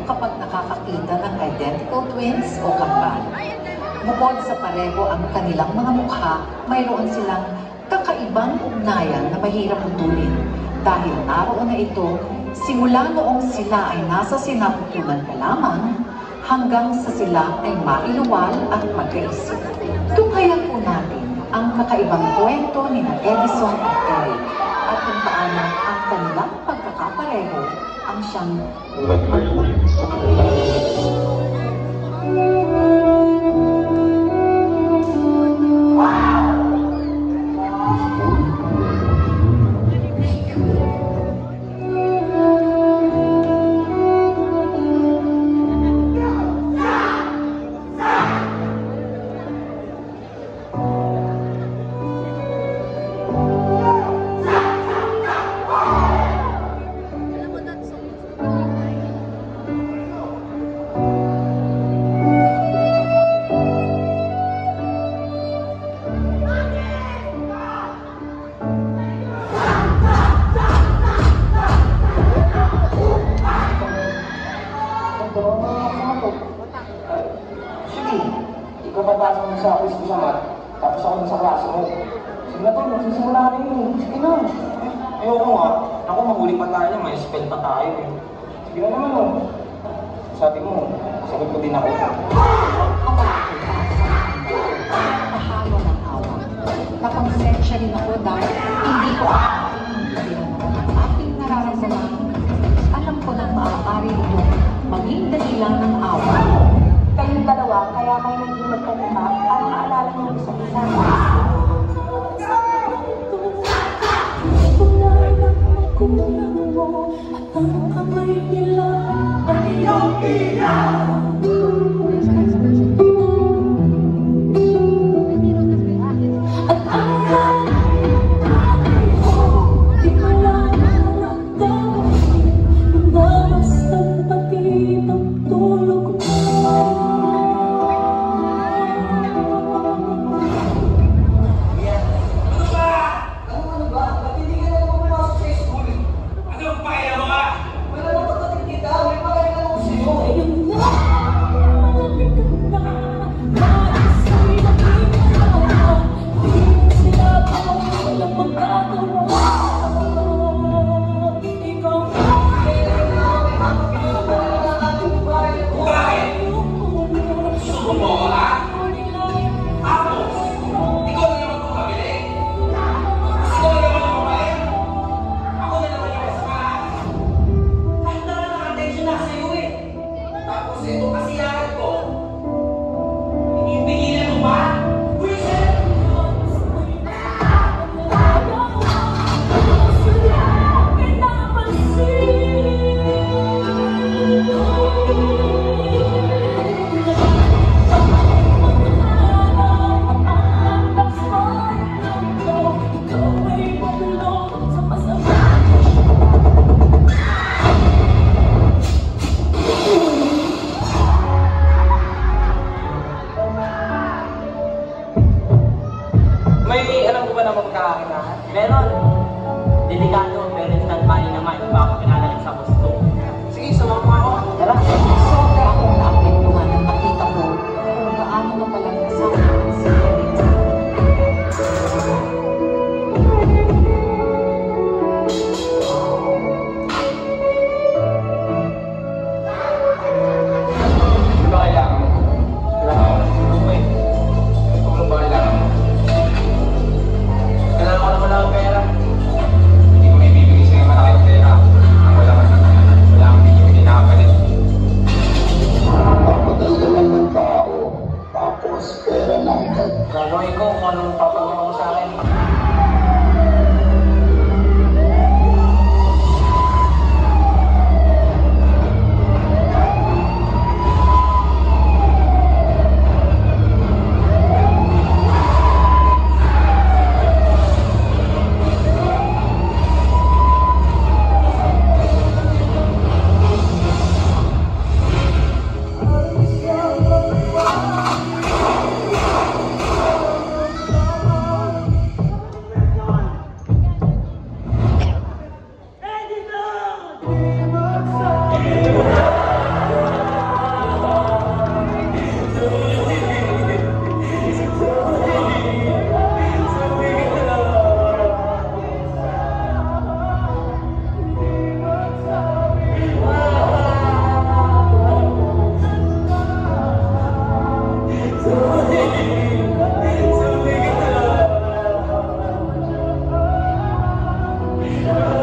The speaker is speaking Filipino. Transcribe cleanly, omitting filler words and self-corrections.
Kapag nakakakita ng identical twins o kambal. Bukod sa pareho ang kanilang mga mukha, mayroon silang kakaibang ugnayan na mahirap putulin. Dahil naroon na ito, simula noong sila ay nasa sinapupunan pa lamang, hanggang sa sila ay mailuwal at magkaisip. Tunghayan po natin ang kakaibang kwento ni Edison at Eric at kung paano ang kanilang pagkakapareho ang siyang Papasok mo sa office ko sa mat, tapos ako sa klase mo. Sige na to, magsisimula ka rin yun. Sige na. Ayoko nga. Ako, mahuli pa tayo, may spell pa tayo eh. Sige na naman oh. Sabi mo, sagot ko din ako. Mahalo ng awa. Napang-sensya rin ako dahil hindi ko ang aking nararamdaman. Alam ko nang maaari ito maging dahilan ng awa. Kayong dalawa, kaya kayo naging magkakita para maalala niyo isa't isa. Kulang mo at ang kamay nila ay iyong at ang nanay mo, di ko lang naramdaman yung damas ng pati pagtulog mo. Meron. Delikado, pero instant money naman. Baka pinalalit sa gusto. Sige, sumama ako. Tara, sobra akong naapektuhan nang makita ko kung gaano na palang kasama si Eric. Di ba kailangan mo? Wait. Ito ba kailangan mo? Kailangan ko naman lang ang pera. Hindi ko may bibigay sa'yo. Thank